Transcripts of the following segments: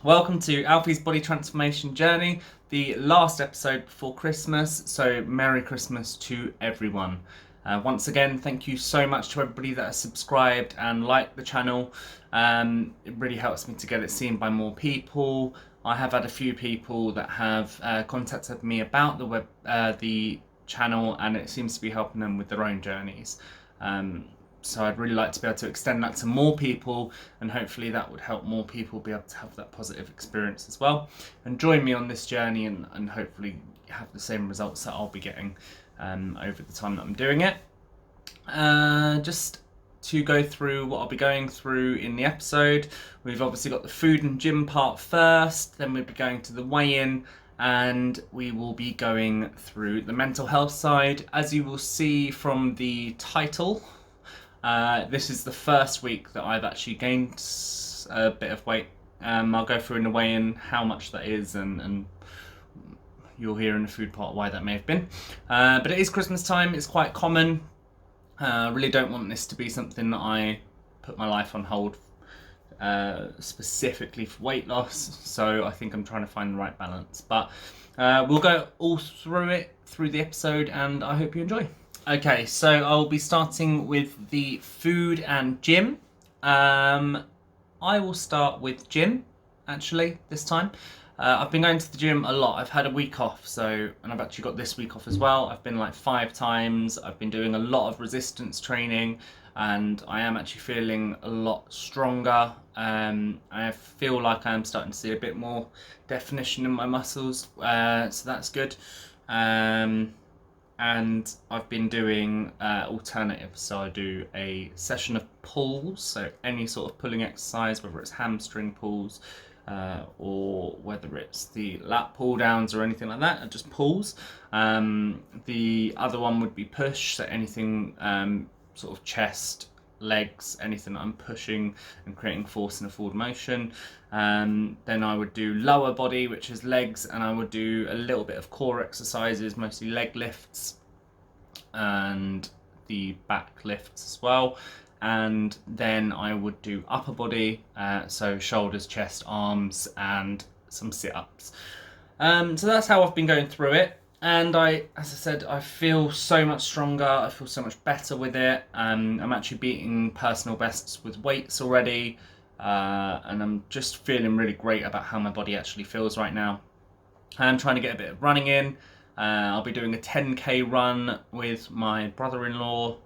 Welcome to Alfie's Body Transformation Journey, the last episode before Christmas, so Merry Christmas to everyone. Once again, thank you so much to everybody that has subscribed and liked the channel. It really helps me to get it seen by more people. I have had a few people that have contacted me about the channel, and it seems to be helping them with their own journeys. So I'd really like to be able to extend that to more people, and hopefully that would help more people be able to have that positive experience as well and join me on this journey, and hopefully have the same results that I'll be getting over the time that I'm doing it. Just to go through what I'll be going through in the episode, we've obviously got the food and gym part first, then we'll be going to the weigh-in, and we will be going through the mental health side. As you will see from the title, this is the first week that I've actually gained a bit of weight. I'll go through in the weigh-in how much that is, and you'll hear in the food part why that may have been. But it is Christmas time, it's quite common. I really don't want this to be something that I put my life on hold specifically for weight loss, so I think I'm trying to find the right balance. But we'll go all through it through the episode, and I hope you enjoy. Okay, so I'll be starting with the food and gym. I will start with gym, actually, this time. I've been going to the gym a lot. I've had a week off, and I've actually got this week off as well. I've been like 5 times. I've been doing a lot of resistance training, and I am actually feeling a lot stronger. I feel like I am starting to see a bit more definition in my muscles, so that's good. And I've been doing alternatives, so I do a session of pulls, so any sort of pulling exercise, whether it's hamstring pulls or whether it's the lat pull downs or anything like that, just pulls. The other one would be push, so anything sort of chest, legs, anything that I'm pushing and creating force in a forward motion. Then I would do lower body, which is legs, and I would do a little bit of core exercises, mostly leg lifts and the back lifts as well. And then I would do upper body, so shoulders, chest, arms, and some sit-ups. So that's how I've been going through it. And as I said, I feel so much stronger. I feel so much better with it. I'm actually beating personal bests with weights already. And I'm just feeling really great about how my body actually feels right now. I'm trying to get a bit of running in. I'll be doing a 10k run with my brother-in-law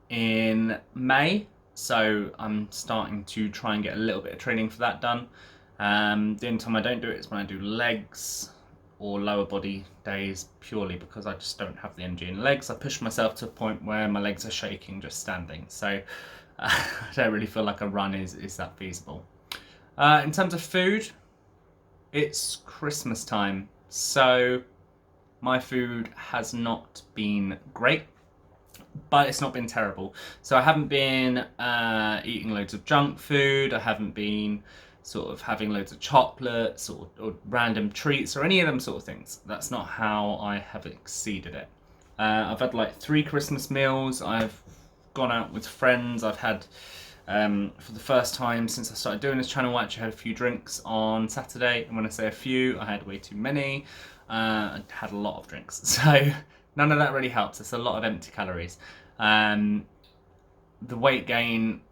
in May. So I'm starting to try and get a little bit of training for that done. The only time I don't do it is when I do legs or lower body days, purely because I just don't have the energy in legs. I push myself to a point where my legs are shaking just standing, so I don't really feel like a run is that feasible. In terms of food, it's Christmas time, so my food has not been great, but it's not been terrible. So I haven't been eating loads of junk food. I haven't been sort of having loads of chocolates or random treats or any of them sort of things. That's not how I have exceeded it. I've had like 3 Christmas meals. I've gone out with friends. I've had, for the first time since I started doing this channel, I actually had a few drinks on Saturday. And when I say a few, I had way too many. I had a lot of drinks. So none of that really helps. It's a lot of empty calories. The weight gain,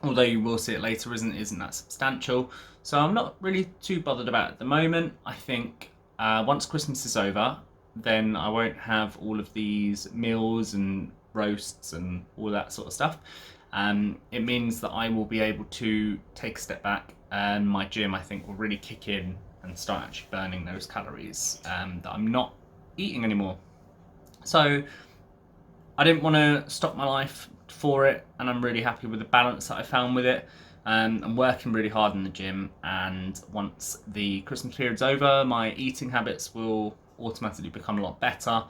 although you will see it later, isn't that substantial. So I'm not really too bothered about it at the moment. I think once Christmas is over, then I won't have all of these meals and roasts and all that sort of stuff. It means that I will be able to take a step back, and my gym, I think, will really kick in and start actually burning those calories that I'm not eating anymore. So I didn't want to stop my life for it, and I'm really happy with the balance that I found with it. I'm working really hard in the gym, and once the Christmas period's over, my eating habits will automatically become a lot better,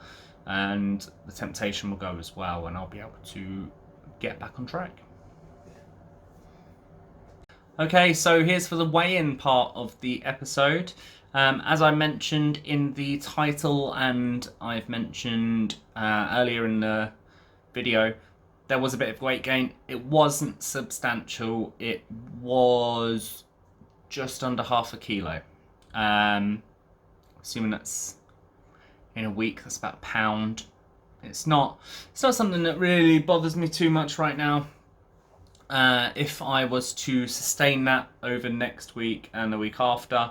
and the temptation will go as well, and I'll be able to get back on track. Okay, so here's for the weigh-in part of the episode. As I mentioned in the title, and I've mentioned earlier in the video, there was a bit of weight gain. It wasn't substantial. It was just under half a kilo. Assuming that's in a week, that's about a pound. It's not something that really bothers me too much right now. If I was to sustain that over next week and the week after,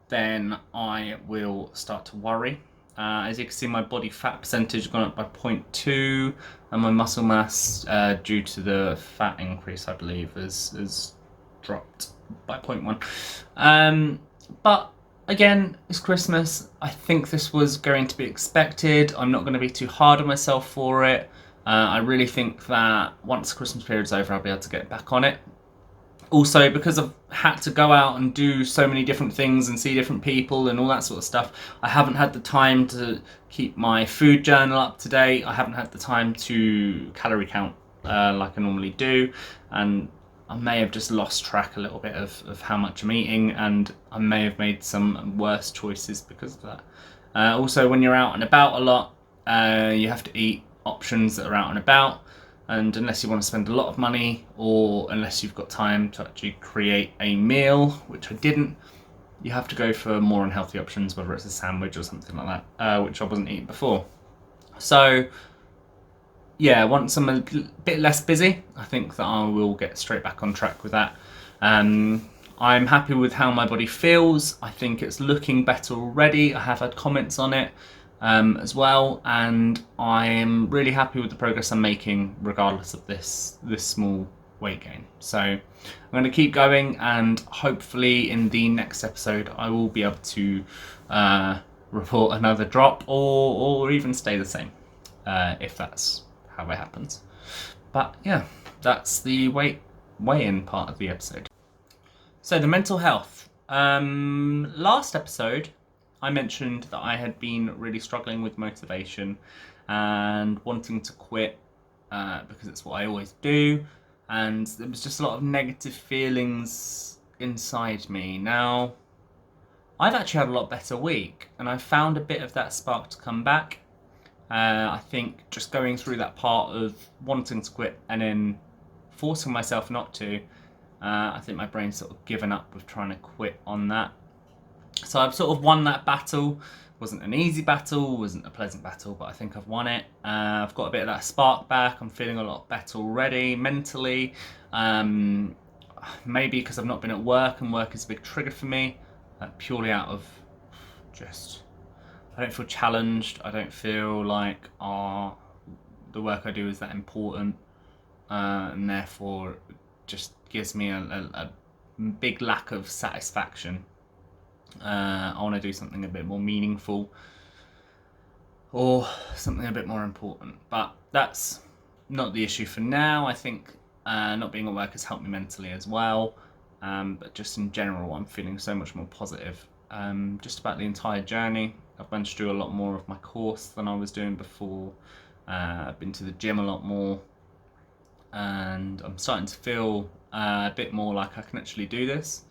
then I will start to worry. As you can see, my body fat percentage has gone up by 0.2, and my muscle mass, due to the fat increase, I believe, has dropped by 0.1. But again, it's Christmas. I think this was going to be expected. I'm not going to be too hard on myself for it. I really think that once the Christmas period's over, I'll be able to get back on it. Also, because I've had to go out and do so many different things and see different people and all that sort of stuff, I haven't had the time to keep my food journal up to date. I haven't had the time to calorie count like I normally do, and I may have just lost track a little bit of how much I'm eating, and I may have made some worse choices because of that. Also, when you're out and about a lot, you have to eat options that are out and about. And unless you want to spend a lot of money, or unless you've got time to actually create a meal, which I didn't, you have to go for more unhealthy options, whether it's a sandwich or something like that, which I wasn't eating before. So, yeah, once I'm a bit less busy, I think that I will get straight back on track with that. I'm happy with how my body feels. I think it's looking better already. I have had comments on it. As well, and I'm really happy with the progress I'm making regardless of this small weight gain. So I'm going to keep going, and hopefully in the next episode I will be able to report another drop, or even stay the same, if that's how it happens. But yeah, that's the weigh-in part of the episode. So the mental health. Last episode I mentioned that I had been really struggling with motivation and wanting to quit because it's what I always do, and there was just a lot of negative feelings inside me. Now, I've actually had a lot better week, and I found a bit of that spark to come back. I think just going through that part of wanting to quit and then forcing myself not to, I think my brain's sort of given up with trying to quit on that. So I've sort of won that battle. Wasn't an easy battle, wasn't a pleasant battle, but I think I've won it. I've got a bit of that spark back. I'm feeling a lot better already mentally. Maybe because I've not been at work, and work is a big trigger for me, purely out of just, I don't feel challenged. I don't feel like the work I do is that important, and therefore it just gives me a big lack of satisfaction. I want to do something a bit more meaningful, or something a bit more important, but that's not the issue for now. I think not being at work has helped me mentally as well, but just in general I'm feeling so much more positive just about the entire journey. I've managed to do a lot more of my course than I was doing before. I've been to the gym a lot more, and I'm starting to feel a bit more like I can actually do this.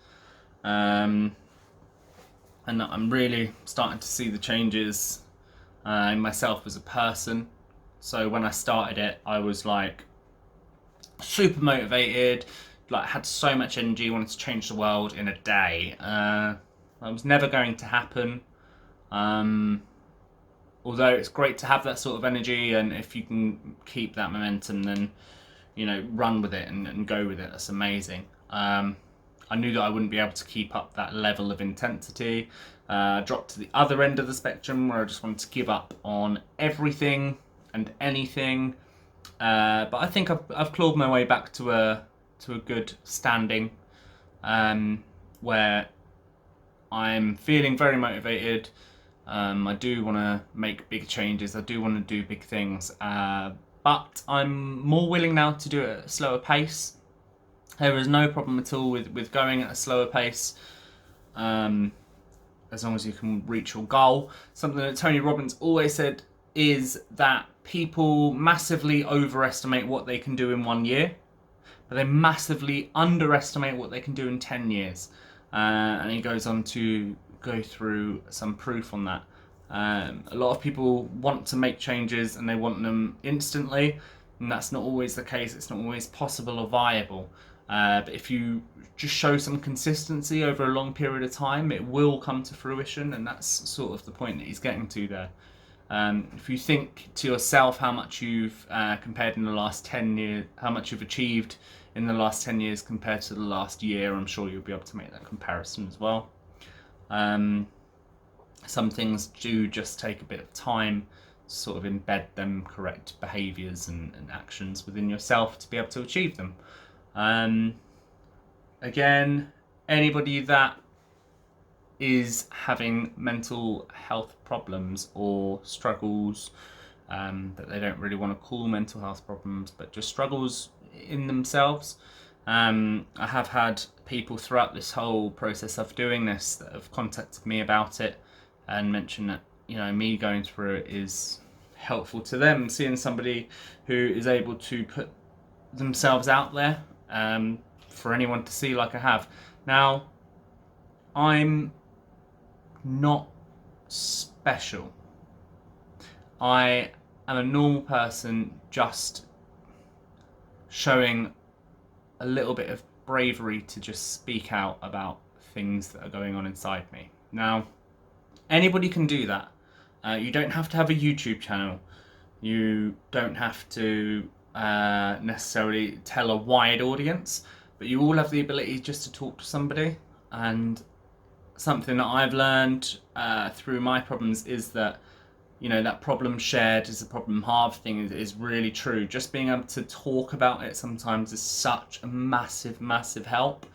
And I'm really starting to see the changes in myself as a person. So when I started it, I was like super motivated, like had so much energy, wanted to change the world in a day. That was never going to happen. Although it's great to have that sort of energy, and if you can keep that momentum, then run with it and go with it. That's amazing. I knew that I wouldn't be able to keep up that level of intensity. Dropped to the other end of the spectrum where I just wanted to give up on everything and anything. But I think I've clawed my way back to a good standing, where I'm feeling very motivated. I do want to make big changes. I do want to do big things. But I'm more willing now to do it at a slower pace. There is no problem at all with going at a slower pace, as long as you can reach your goal. Something that Tony Robbins always said is that people massively overestimate what they can do in 1 year, but they massively underestimate what they can do in 10 years. And he goes on to go through some proof on that. A lot of people want to make changes and they want them instantly, and that's not always the case. It's not always possible or viable. But if you just show some consistency over a long period of time, it will come to fruition, and that's sort of the point that he's getting to there. If you think to yourself how much you've compared in the last 10 years, how much you've achieved in the last 10 years compared to the last year, I'm sure you'll be able to make that comparison as well. Some things do just take a bit of time to sort of embed them correct behaviours and actions within yourself to be able to achieve them. Again, anybody that is having mental health problems or struggles that they don't really want to call mental health problems, but just struggles in themselves. I have had people throughout this whole process of doing this that have contacted me about it and mentioned that, you know, me going through it is helpful to them, seeing somebody who is able to put themselves out there for anyone to see like I have. Now, I'm not special. I am a normal person just showing a little bit of bravery to just speak out about things that are going on inside me. Now, anybody can do that. You don't have to have a YouTube channel. You don't have to necessarily tell a wide audience, but you all have the ability just to talk to somebody. And something that I've learned through my problems is that, you know, that problem shared is a problem halved thing is really true. Just being able to talk about it sometimes is such a massive, massive help.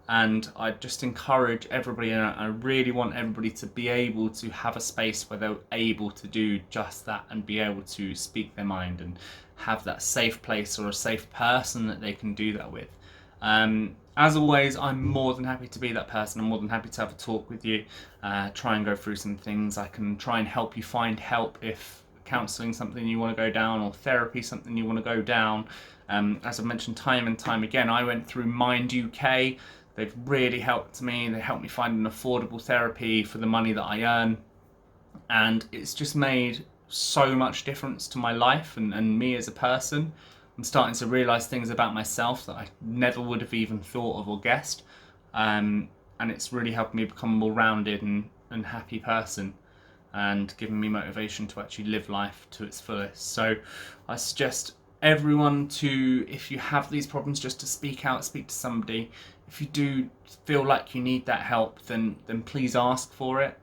And I just encourage everybody, and I really want everybody to be able to have a space where they're able to do just that and be able to speak their mind and have that safe place or a safe person that they can do that with. As always, I'm more than happy to be that person. I'm more than happy to have a talk with you, try and go through some things. I can try and help you find help if counselling something you want to go down or therapy something you want to go down. As I've mentioned time and time again, I went through Mind UK. They've really helped me. They helped me find an affordable therapy for the money that I earn. And it's just made so much difference to my life and me as a person. I'm starting to realise things about myself that I never would have even thought of or guessed. And it's really helped me become a more rounded and happy person and given me motivation to actually live life to its fullest. So I suggest everyone to, if you have these problems, just to speak out, speak to somebody. If you do feel like you need that help, then please ask for it.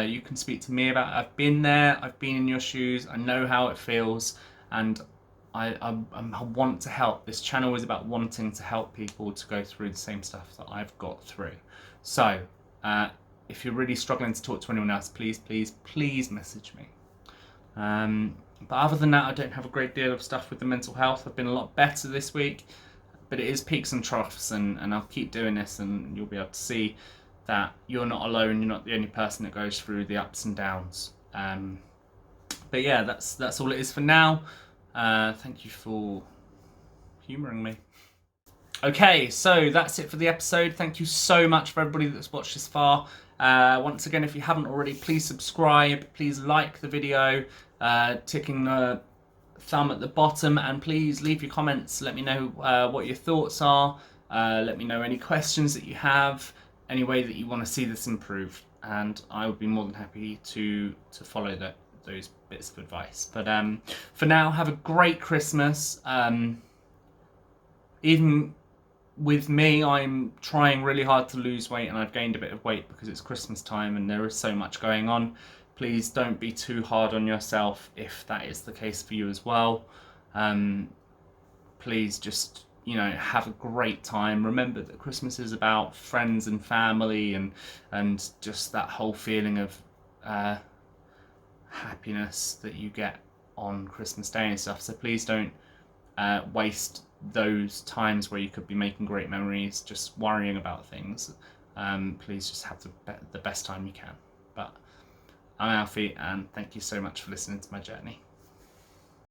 You can speak to me about it. I've been there, I've been in your shoes, I know how it feels, and I want to help. This channel is about wanting to help people to go through the same stuff that I've got through. So if you're really struggling to talk to anyone else, please message me. But other than that, I don't have a great deal of stuff with the mental health. I've been a lot better this week, but it is peaks and troughs, and I'll keep doing this, and you'll be able to see that you're not alone. You're not the only person that goes through the ups and downs. But yeah, that's all it is for now. Thank you for humouring me. Okay, so that's it for the episode. Thank you so much for everybody that's watched this far. Once again, if you haven't already, please subscribe, please like the video, ticking the thumb at the bottom, and please leave your comments. Let me know what your thoughts are. Let me know any questions that you have, any way that you want to see this improved, and I would be more than happy to follow those bits of advice. But for now, have a great Christmas. Even with me, I'm trying really hard to lose weight, and I've gained a bit of weight because it's Christmas time and there is so much going on. Please don't be too hard on yourself if that is the case for you as well. Please just, you know, have a great time. Remember that Christmas is about friends and family and just that whole feeling of happiness that you get on Christmas Day and stuff. So please don't waste those times where you could be making great memories just worrying about things. Please just have the best time you can. But I'm Alfie, and thank you so much for listening to my journey.